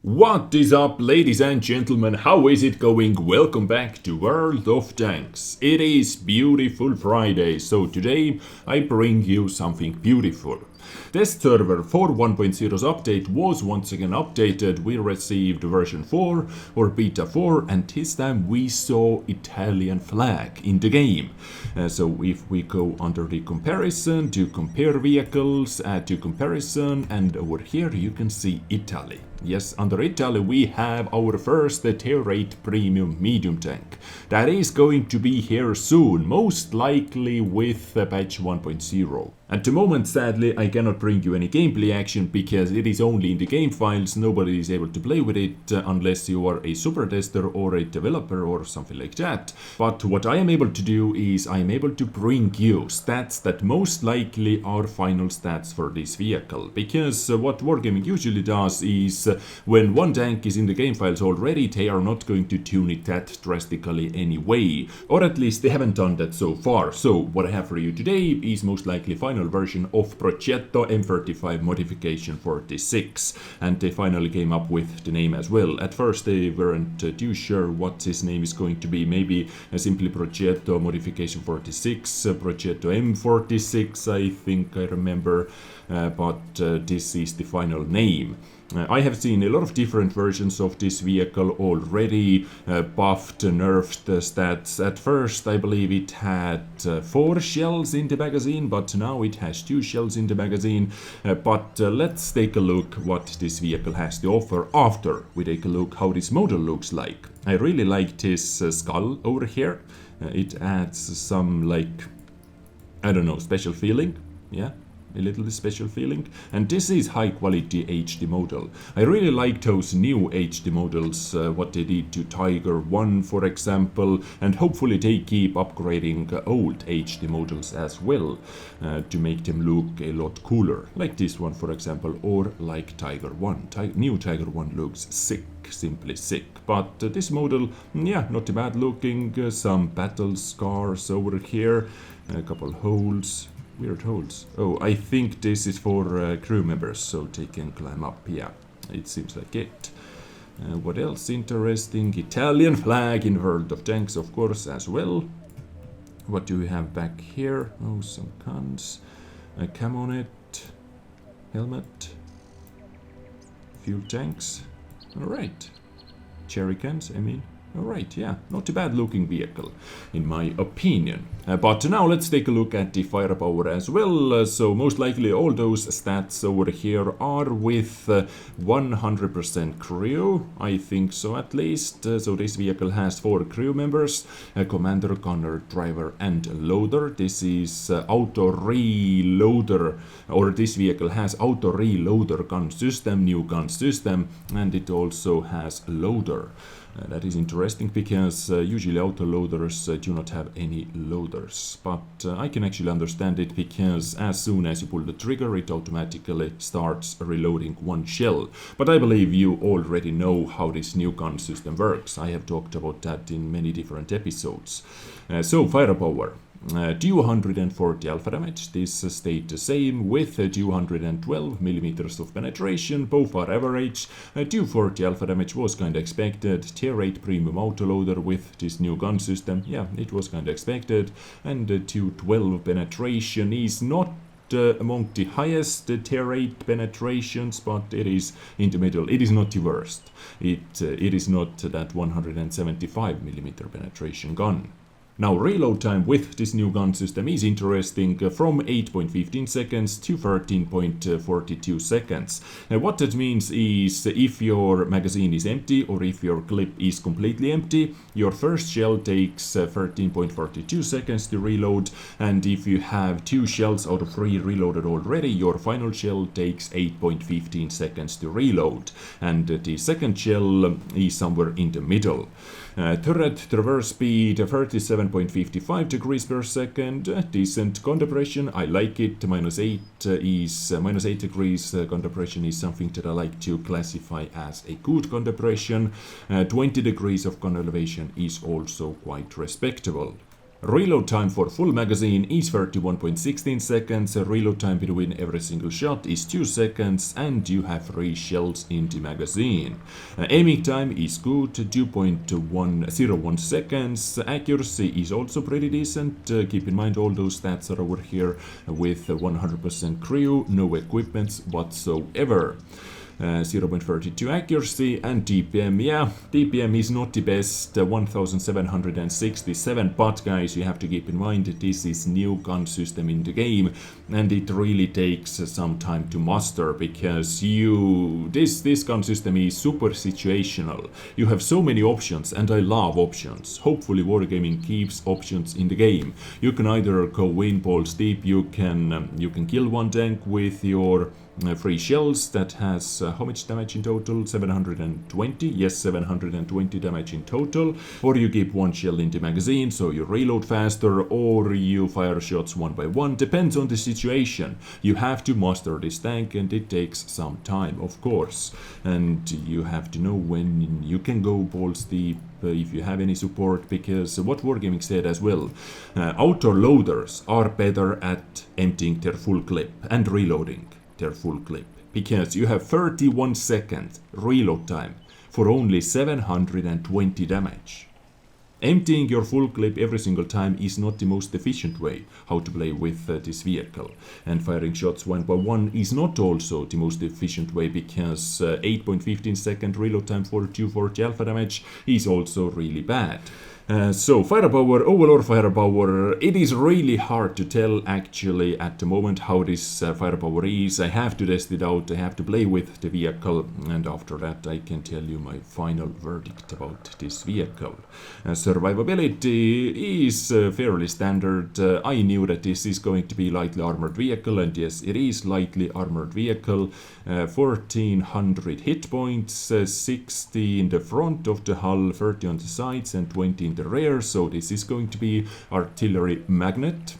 What is up, ladies and gentlemen? How is it going? Welcome back to World of Tanks. It is beautiful Friday, so today I bring you something beautiful. Test server for 1.0's update was once again updated. We received version 4 or beta 4, and this time we saw Italian flag in the game. So if we go under the comparison to compare vehicles, add to comparison, and over here you can see Italy. Yes, under Italy we have our first tier 8 premium medium tank. That is going to be here soon, most likely with patch 1.0. At the moment, sadly, I cannot bring you any gameplay action because it is only in the game files. Nobody is able to play with it unless you are a super tester or a developer or something like that. But what I am able to do is I am able to bring you stats that most likely are final stats for this vehicle. Because what Wargaming usually does is when one tank is in the game files already, they are not going to tune it that drastically anyway. Or at least they haven't done that so far. So what I have for you today is most likely final version of Progetto M35 Modification 46, and they finally came up with the name as well. At first they weren't too sure what his name is going to be, maybe simply Progetto Modification 46, Progetto M46 I think I remember, but this is the final name. I have seen a lot of different versions of this vehicle already, buffed, nerfed stats. At first I believe it had 4 shells in the magazine, but now it has 2 shells in the magazine. But let's take a look what this vehicle has to offer after we take a look how this model looks like. I really like this skull over here. It adds some, like, I don't know, special feeling, yeah? A little special feeling, and this is high quality HD model. I really like those new HD models, what they did to Tiger 1 for example, and hopefully they keep upgrading old HD models as well to make them look a lot cooler, like this one for example, or like Tiger 1. New Tiger 1 looks sick, simply sick, but this model, yeah, not too bad looking. Some battle scars over here, a couple holes. Weird holes. Oh, I think this is for crew members, so they can climb up. Yeah, it seems like it. What else interesting? Italian flag in World of Tanks, of course, as well. What do we have back here? Oh, some guns. A cam on it. Helmet. Fuel tanks. Alright. Cherry cans, I mean. Alright, yeah, not a bad looking vehicle, in my opinion. But now let's take a look at the firepower as well. So most likely all those stats over here are with 100% crew, I think so at least. So this vehicle has 4 crew members, a commander, gunner, driver and loader. This is auto reloader, or this vehicle has auto reloader gun system, new gun system, and it also has loader. That is interesting because usually auto-loaders do not have any loaders, but I can actually understand it because as soon as you pull the trigger it automatically starts reloading 1 shell. But I believe you already know how this new gun system works. I have talked about that in many different episodes. So firepower. 240 alpha damage, this stayed the same with 212 millimeters of penetration, both are average. 240 alpha damage was kinda expected. Tier 8 premium autoloader with this new gun system, yeah, it was kinda expected. And 212 penetration is not among the highest tier 8 penetrations, but it is in the middle. It is not the worst. It is not that 175 millimeter penetration gun. Now reload time with this new gun system is interesting, from 8.15 seconds to 13.42 seconds. What that means is if your magazine is empty or if your clip is completely empty, your first shell takes 13.42 seconds to reload, and if you have 2 shells out of 3 reloaded already, your final shell takes 8.15 seconds to reload, and the second shell is somewhere in the middle. Turret traverse speed 37.55 degrees per second, decent gun depression, I like it. -8 degrees gun depression is something that I like to classify as a good gun depression. 20 degrees of gun elevation is also quite respectable. Reload time for full magazine is 31.16 seconds, reload time between every single shot is 2 seconds, and you have 3 shells in the magazine. Aiming time is good, 2.101 seconds, accuracy is also pretty decent, keep in mind all those stats are over here with 100% crew, no equipments whatsoever. 0.32 accuracy, and DPM, yeah, DPM is not the best, 1767, but guys, you have to keep in mind that this is new gun system in the game, and it really takes some time to master, because this gun system is super situational. You have so many options, and I love options. Hopefully Wargaming keeps options in the game. You can either go in balls deep, you can kill one tank with your 3 shells that has how much damage in total? 720? Yes, 720 damage in total. Or you keep 1 shell in the magazine so you reload faster, or you fire shots one by one. Depends on the situation. You have to master this tank, and it takes some time, of course. And you have to know when you can go balls deep if you have any support, because what Wargaming said as well, auto loaders are better at emptying their full clip and reloading their full clip, because you have 31 seconds reload time for only 720 damage. Emptying your full clip every single time is not the most efficient way how to play with this vehicle, and firing shots one by one is not also the most efficient way, because 8.15 second reload time for 240 alpha damage is also really bad. So firepower, overall firepower, it is really hard to tell actually at the moment how this firepower is. I have to test it out, I have to play with the vehicle, and after that I can tell you my final verdict about this vehicle. Survivability is fairly standard. I knew that this is going to be lightly armored vehicle, and yes, it is lightly armored vehicle. 1400 hit points, 60 in the front of the hull, 30 on the sides, and 20 in the rear, so this is going to be artillery magnet.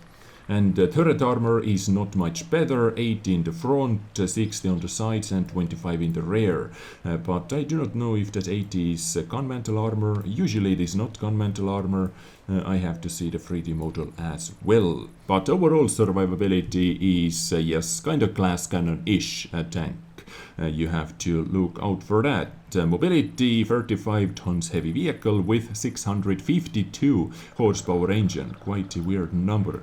And turret armor is not much better, 80 in the front, 60 on the sides, and 25 in the rear. But I do not know if that 80 is gunmetal armor. Usually it is not gunmetal armor. I have to see the 3D model as well. But overall survivability is, yes, kind of glass cannon-ish tank. You have to look out for that. Mobility, 35 tons heavy vehicle with 652 horsepower engine. Quite a weird number.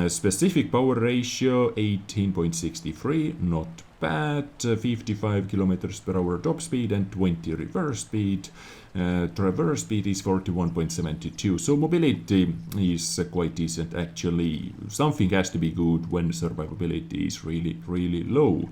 Specific power ratio 18.63, not bad. 55 kilometers per hour top speed and 20 reverse speed. Traverse speed is 41.72, so mobility is quite decent actually. Something has to be good when survivability is really low.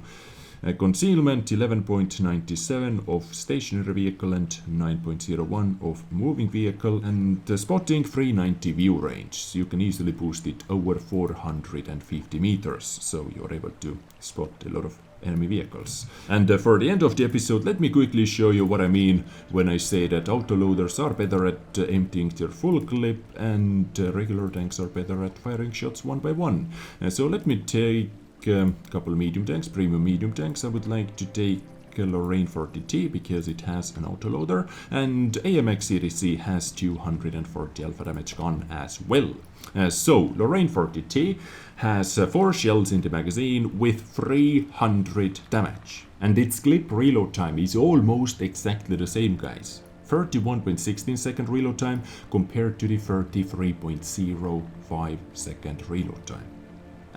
Concealment 11.97 of stationary vehicle and 9.01 of moving vehicle, and spotting 390 view range. You can easily boost it over 450 meters, so you're able to spot a lot of enemy vehicles. And for the end of the episode, let me quickly show you what I mean when I say that autoloaders are better at emptying their full clip, and regular tanks are better at firing shots one by one. So let me take a couple medium tanks, premium medium tanks. I would like to take Lorraine 40T because it has an autoloader, and AMX Series C has 240 alpha damage gun as well. So Lorraine 40T has 4 shells in the magazine with 300 damage, and its clip reload time is almost exactly the same, guys. 31.16 second reload time compared to the 33.05 second reload time.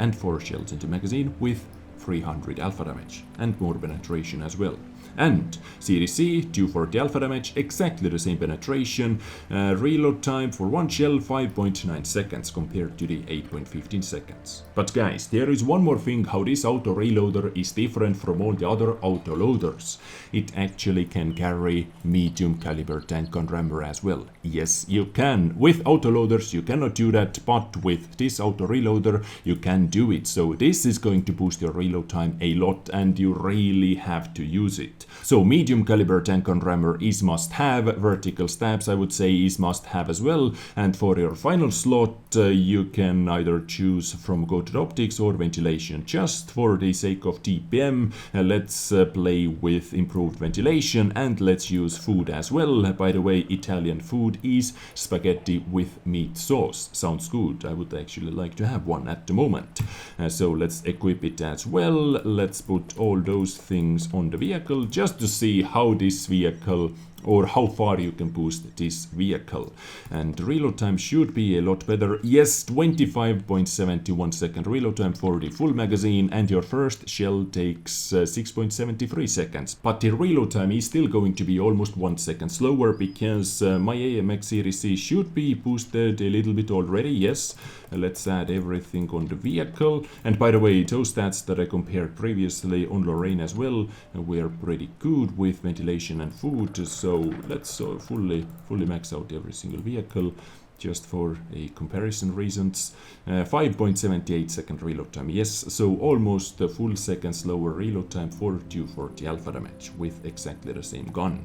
And 4 shells in the magazine with 300 alpha damage, and more penetration as well. And Series C, 240 alpha damage, exactly the same penetration. Reload time for 1 shell, 5.9 seconds compared to the 8.15 seconds. But guys, there is one more thing how this auto reloader is different from all the other auto loaders. It actually can carry medium caliber tank gun rammer as well. Yes, you can. With auto loaders you cannot do that, but with this auto reloader you can do it. So this is going to boost your reload time a lot, and you really have to use it. So medium caliber tank on rammer is must have, vertical stabs I would say is must have as well, and for your final slot you can either choose from coated optics or ventilation. Just for the sake of TPM, let's play with improved ventilation and let's use food as well. By the way, Italian food is spaghetti with meat sauce. Sounds good. I would actually like to have one at the moment. So let's equip it as well. Let's put all those things on the vehicle just to see how this vehicle or how far you can boost this vehicle. And reload time should be a lot better. Yes, 25.71 second reload time for the full magazine, and your first shell takes 6.73 seconds. But the reload time is still going to be almost 1 second slower because my AMX Series C should be boosted a little bit already. Yes, let's add everything on the vehicle. And by the way, those stats that I compared previously on Lorraine as well were pretty good with ventilation and food. So let's fully max out every single vehicle just for a comparison reasons. 5.78 second reload time. Yes, so almost a full second slower reload time for 240 alpha damage with exactly the same gun.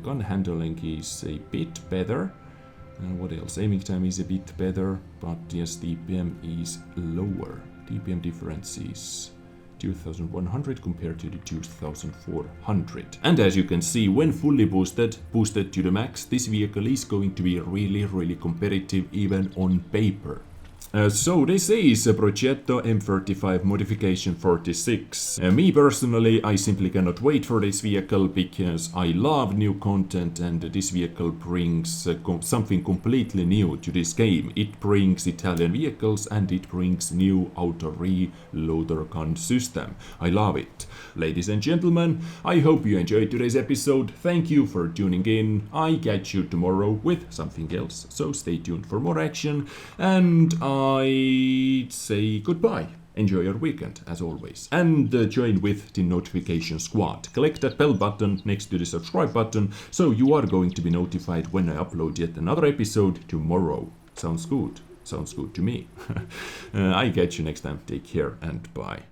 Gun handling is a bit better. What else? Aiming time is a bit better, but yes, DPM is lower. DPM difference is 2100 compared to the 2400. And as you can see, when fully boosted to the max, this vehicle is going to be really competitive even on paper. So this is a Progetto M35 Modification 46. Me personally, I simply cannot wait for this vehicle because I love new content, and this vehicle brings something completely new to this game. It brings Italian vehicles and it brings new auto reloader gun system. I love it. Ladies and gentlemen, I hope you enjoyed today's episode. Thank you for tuning in. I catch you tomorrow with something else, so stay tuned for more action, and I'd say goodbye. Enjoy your weekend, as always. And join with the notification squad. Click that bell button next to the subscribe button, so you are going to be notified when I upload yet another episode tomorrow. Sounds good? Sounds good to me. I catch you next time. Take care and bye.